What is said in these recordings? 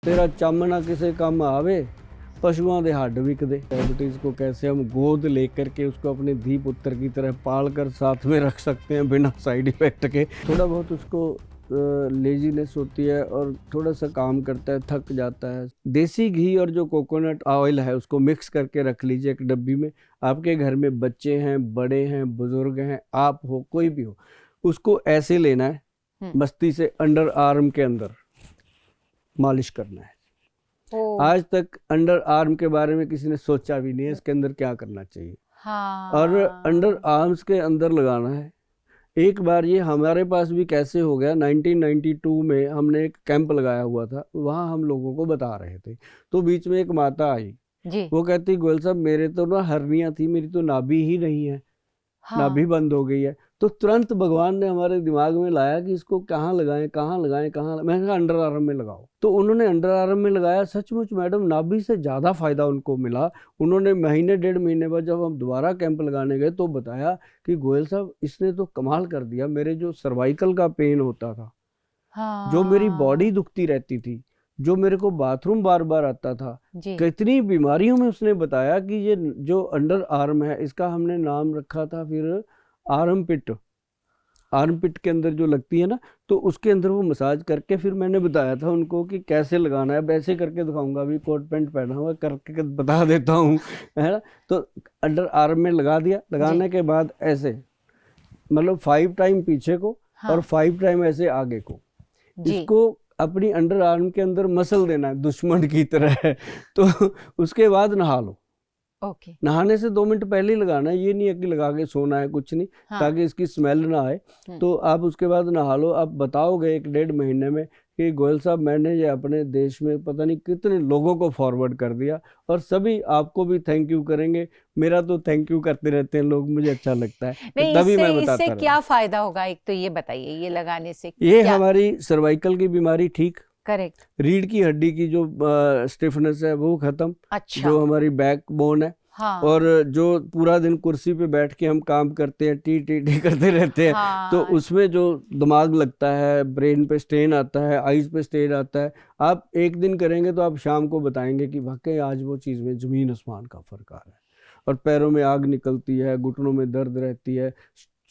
तेरा चम ना किसे काम आवे, पशुओं के हड्ड विकदे। डायबिटीज को कैसे हम गोद लेकर के उसको अपने धी पुत्र की तरह पाल कर साथ में रख सकते हैं बिना साइड इफेक्ट के। थोड़ा बहुत उसको लेजीनेस होती है और थोड़ा सा काम करता है, थक जाता है। देसी घी और जो कोकोनट ऑयल है उसको मिक्स करके रख लीजिए एक डब्बी में। आपके घर में बच्चे हैं, बड़े हैं, बुजुर्ग हैं, आप हो, कोई भी हो, उसको ऐसे लेना है, मस्ती से अंडर आर्म के अंदर मालिश करना है। आज तक अंडर आर्म के बारे में किसी ने सोचा भी नहीं है इसके अंदर क्या करना चाहिए। हाँ। और अंडर आर्म्स के अंदर लगाना है। एक बार ये हमारे पास भी कैसे हो गया, 1992 में हमने एक कैंप लगाया हुआ था, वहाँ हम लोगों को बता रहे थे, तो बीच में एक माता आई जी। वो कहती, गोयल साहब मेरे तो ना हर्निया थी, मेरी तो नाभि ही नहीं है, नाभि बंद हो गई है। तो तुरंत भगवान ने हमारे दिमाग में लाया कि इसको कहाँ लगाएं, कहाँ लगाएं, मैंने कहा अंडर आर्म में लगाओ। तो उन्होंने अंडर आर्म में लगाया। सचमुच मैडम नाभि से ज़्यादा फायदा उनको मिला। उन्होंने महीने डेढ़ महीने बाद जब हम दोबारा कैंप लगाने गए तो बताया कि गोयल साहब इसने तो कमाल कर दिया। मेरे जो सर्वाइकल का पेन होता था, जो मेरी बॉडी दुखती रहती थी, जो मेरे को बाथरूम बार बार आता था, कितनी बीमारियों में उसने बताया कि ये जो अंडर आर्म है इसका हमने नाम रखा था फिर आर्म पिट। आर्म पिट के अंदर जो लगती है ना, तो उसके अंदर वो मसाज करके फिर मैंने बताया था उनको कि कैसे लगाना है। वैसे करके दिखाऊंगा, अभी कोट पैंट पहना हुआ करके बता देता हूँ, है ना। तो अंडर आर्म में लगा दिया। लगाने के बाद ऐसे मतलब 5 टाइम पीछे को और 5 टाइम ऐसे आगे को, इसको अपनी अंडर आर्म के अंदर मसल देना है दुश्मन की तरह। तो उसके बाद नहा लो। नहाने से 2 मिनट पहले ही लगाना है, ये नहीं है कि लगा के सोना है, कुछ नहीं, ताकि इसकी स्मेल ना आए। तो आप उसके बाद नहा लो। आप बताओगे 1-1.5 महीने में कि गोयल साहब मैंने ये अपने देश में पता नहीं कितने लोगों को फॉरवर्ड कर दिया, और सभी आपको भी थैंक यू करेंगे। मेरा तो थैंक यू करते रहते हैं लोग, मुझे अच्छा लगता है। नहीं, तभी मैं बताता इससे क्या फायदा होगा, एक तो ये बताइए, ये लगाने से ये हमारी सर्वाइकल की बीमारी ठीक, करेक्ट, रीढ़ की हड्डी की जो स्टिफनेस है वो खत्म, अच्छा, जो हमारी बैक बोन है, और जो पूरा दिन कुर्सी पे बैठ के हम काम करते हैं, टी टी टी करते रहते हैं, तो उसमें जो दिमाग लगता है, ब्रेन पे स्ट्रेन आता है, आइज पे स्ट्रेन आता है। आप एक दिन करेंगे तो आप शाम को बताएंगे कि वाकई आज वो चीज़ में ज़मीन आसमान का फर्क आ रहा है। और पैरों में आग निकलती है, घुटनों में दर्द रहती है,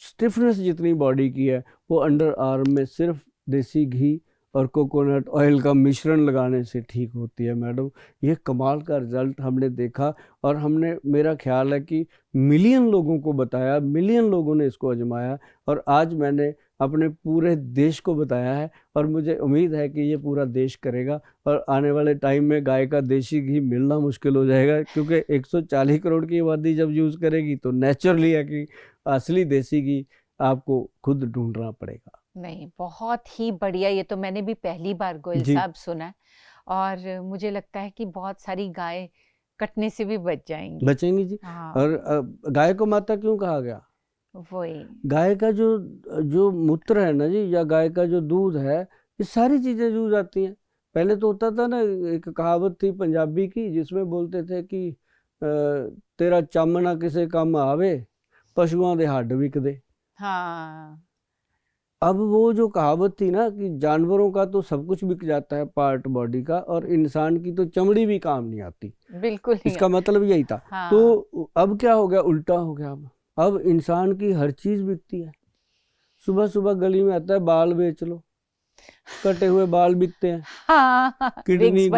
स्टिफनेस जितनी बॉडी की है वो अंडर आर्म में सिर्फ देसी घी और कोकोनट ऑयल का मिश्रण लगाने से ठीक होती है मैडम। ये कमाल का रिजल्ट हमने देखा, और हमने, मेरा ख्याल है कि मिलियन लोगों को बताया, मिलियन लोगों ने इसको आजमाया, और आज मैंने अपने पूरे देश को बताया है, और मुझे उम्मीद है कि ये पूरा देश करेगा। और आने वाले टाइम में गाय का देसी घी मिलना मुश्किल हो जाएगा, क्योंकि 140 करोड़ की आबादी जब यूज़ करेगी तो नेचुरली है कि असली देसी घी आपको खुद ढूंढना पड़ेगा। नहीं, बहुत ही बढ़िया। ये तो मैंने भी पहली बार गोयल साहब सुना है, और मुझे लगता है कि बहुत सारी गाय कटने से भी बचेंगी जी। और गाय को माता क्यों कहा गया? वही, गाय का जो मूत्र है ना जी, या गाय का जो दूध है, ये सारी चीजें यूज आती हैं। पहले तो होता था ना, एक कहावत थी पंजाबी की जिसमें बोलते थे कि तेरा चम ना किसे काम आवे, पशुओं के हड्ड विकदे। अब वो जो कहावत थी ना कि जानवरों का तो सब कुछ बिक जाता है पार्ट बॉडी का, और इंसान की तो चमड़ी भी काम नहीं आती, बिल्कुल नहीं, इसका मतलब यही था। तो अब क्या हो गया, उल्टा हो गया। अब इंसान की हर चीज बिकती है। सुबह सुबह गली में आता है, बाल बेच लो, कटे हुए बाल बिकते हैं, किडनी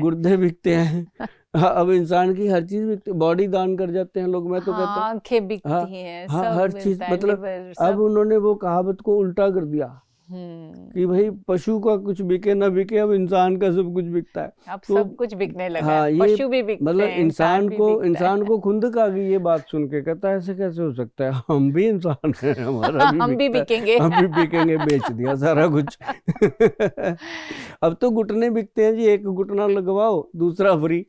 गुर्दे बिकते हैं। अब इंसान की हर चीज बिकती, बॉडी दान कर जाते हैं लोग, मैं तो कहता हूँ आंखें बिकती हैं, सब हर चीज, मतलब लिवर, अब उन्होंने वो कहावत को उल्टा कर दिया कि भाई पशु का कुछ बिके ना बिके, अब इंसान का सब कुछ बिकता है। अब तो सब कुछ बिकने लगा हाँ, है, ये पशु भी बिकते मतलब हैं, इंसान को खुंदक आ गई ये बात सुन के। कहता है ऐसे कैसे हो सकता है, हम भी इंसान हैं, हमारा भी हम भी बिकेंगे, हम भी बिकेंगे। बेच दिया सारा कुछ। अब तो घुटने बिकते हैं जी, एक घुटना लगवाओ दूसरा फ्री।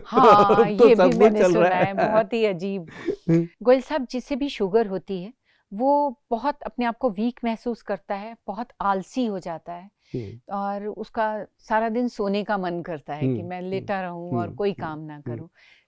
हाँ, तो ये सब भी कुछ मैंने चल सुना रहा है, बहुत ही अजीब। गोयल साहब, जिसे भी शुगर होती है वो बहुत अपने आप को वीक महसूस करता है, बहुत आलसी हो जाता है, और उसका सारा दिन सोने का मन करता है कि मैं लेटा रहूं और कोई काम ना करूं।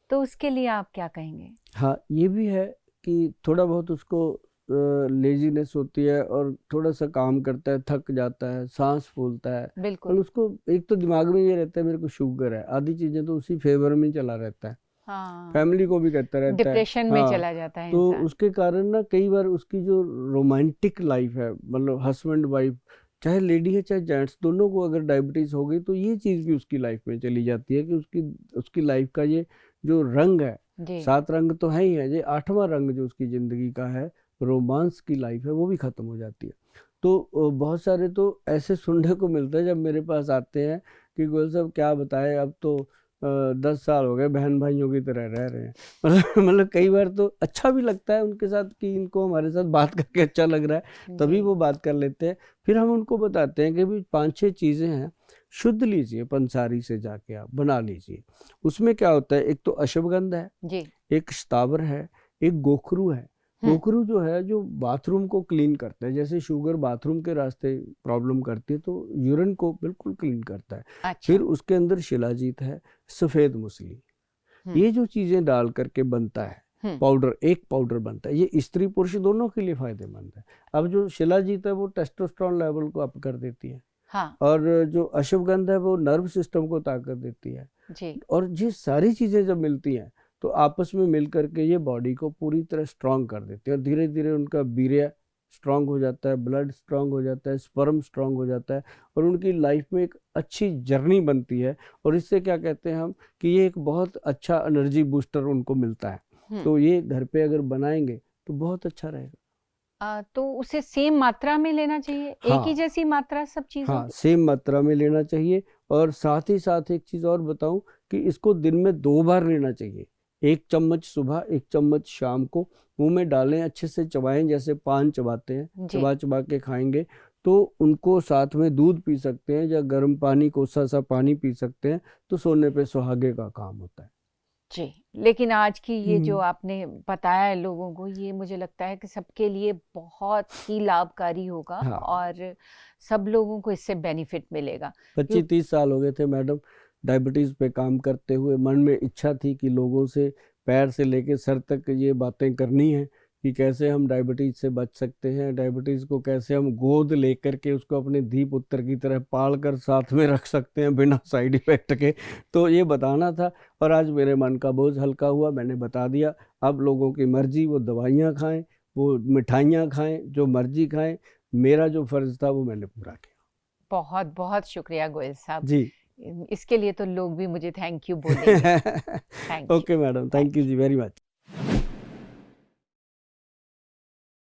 तो उसके लिए आप क्या कहेंगे? हाँ, ये भी है कि थोड़ा बहुत उसको लेजीनेस होती है और थोड़ा सा काम करता है, थक जाता है, सांस फूलता है, और बिल्कुल। उसको एक तो दिमाग में ये रहता है मेरे को शुगर है, आधी चीजें तो उसी फेवर में चला रहता है, हाँ, फैमिली को भी कहता रहता है। डिप्रेशन में हाँ, चला जाता है तो इंसान। उसके कारण ना कई बार उसकी जो रोमांटिक लाइफ है, मतलब हस्बैंड वाइफ, चाहे लेडी है चाहे जेंट्स, दोनों को अगर डायबिटीज हो गई तो ये चीज भी उसकी लाइफ में चली जाती है कि उसकी उसकी लाइफ का ये जो रंग है, जी, 7 रंग तो है ही है, ये 8वां रंग जो उसकी जिंदगी का है, रोमांस की लाइफ है, वो भी खत्म हो जाती है। तो बहुत सारे तो ऐसे सुनने को मिलता है जब मेरे पास आते हैं कि गोयल साहब क्या बताएं, अब तो 10 साल हो गए बहन भाइयों की तरह रह रहे हैं। मतलब कई बार तो अच्छा भी लगता है उनके साथ कि इनको हमारे साथ बात करके अच्छा लग रहा है, तभी जी, वो बात कर लेते हैं। फिर हम उनको बताते हैं कि भी 5-6 चीज़ें हैं, शुद्ध लीजिए, पंसारी से जाके आप बना लीजिए। उसमें क्या होता है, एक तो अश्वगंध है, जी। एक शतावर है, एक गोखरू है। गोखरू जो है जो बाथरूम को क्लीन करता है, जैसे शुगर बाथरूम के रास्ते प्रॉब्लम करती है तो यूरिन को बिल्कुल क्लीन करता है। अच्छा। फिर उसके अंदर शिलाजीत है, सफ़ेद मूसली, हम्म, ये जो चीज़ें डाल करके बनता है हम्म, पाउडर, एक पाउडर बनता है, ये स्त्री पुरुष दोनों के लिए फायदेमंद है। अब जो शिलाजीत है वो टेस्टोस्टेरोन लेवल को अप कर देती है, हाँ, और जो अश्वगंध है वो नर्व सिस्टम को ताकत देती है। जी, और ये सारी चीज़ें जब मिलती हैं तो आपस में मिल करके ये बॉडी को पूरी तरह स्ट्रांग कर देती है, और धीरे धीरे उनका वीर्य स्ट्रांग हो जाता है, ब्लड स्ट्रांग हो जाता है, स्पर्म स्ट्रांग हो जाता है, और उनकी लाइफ में एक अच्छी जर्नी बनती है। और इससे क्या कहते हैं हम कि ये एक बहुत अच्छा एनर्जी बूस्टर उनको मिलता है। तो ये घर पे अगर बनाएंगे तो बहुत अच्छा रहेगा। तो उसे सेम मात्रा में लेना चाहिए, एक ही हाँ, जैसी मात्रा सब चीजों हाँ, की? सेम मात्रा में लेना चाहिए। और साथ ही साथ एक चीज़ और बताऊं कि इसको दिन में 2 बार लेना चाहिए, 1 चम्मच सुबह, 1 चम्मच शाम को। मुंह में डालें, अच्छे से चबाएं, जैसे पान चबाते हैं, जी, चबा चबा के खाएंगे। तो उनको साथ में दूध पी सकते हैं या गर्म पानी, कोसा सा पानी पी सकते हैं, तो सोने पे सुहागे का काम होता है। जी। लेकिन आज की ये जो हम्म, आपने बताया है लोगों को, ये मुझे लगता है कि सबके लिए बहुत ही लाभकारी होगा हाँ, और सब लोगों को इससे बेनिफिट मिलेगा। 25-30 साल हो गए थे मैडम डायबिटीज़ पे काम करते हुए। मन में इच्छा थी कि लोगों से पैर से लेके सर तक ये बातें करनी है कि कैसे हम डायबिटीज़ से बच सकते हैं, डायबिटीज़ को कैसे हम गोद लेकर के उसको अपने धी पुत्र की तरह पाल कर साथ में रख सकते हैं बिना साइड इफेक्ट के। तो ये बताना था, और आज मेरे मन का बोझ हल्का हुआ, मैंने बता दिया। अब लोगों की मर्जी, वो दवाइयाँ खाएं, वो मिठाइयाँ खाएं, जो मर्जी खाएं, मेरा जो फ़र्ज़ था वो मैंने पूरा किया। बहुत बहुत शुक्रिया गोयल साहब। जी। इसके लिए तो लोग भी मुझे थैंक यू बोलेंगे। Thank you. Okay madam, thank thank you you. जी वेरी मच।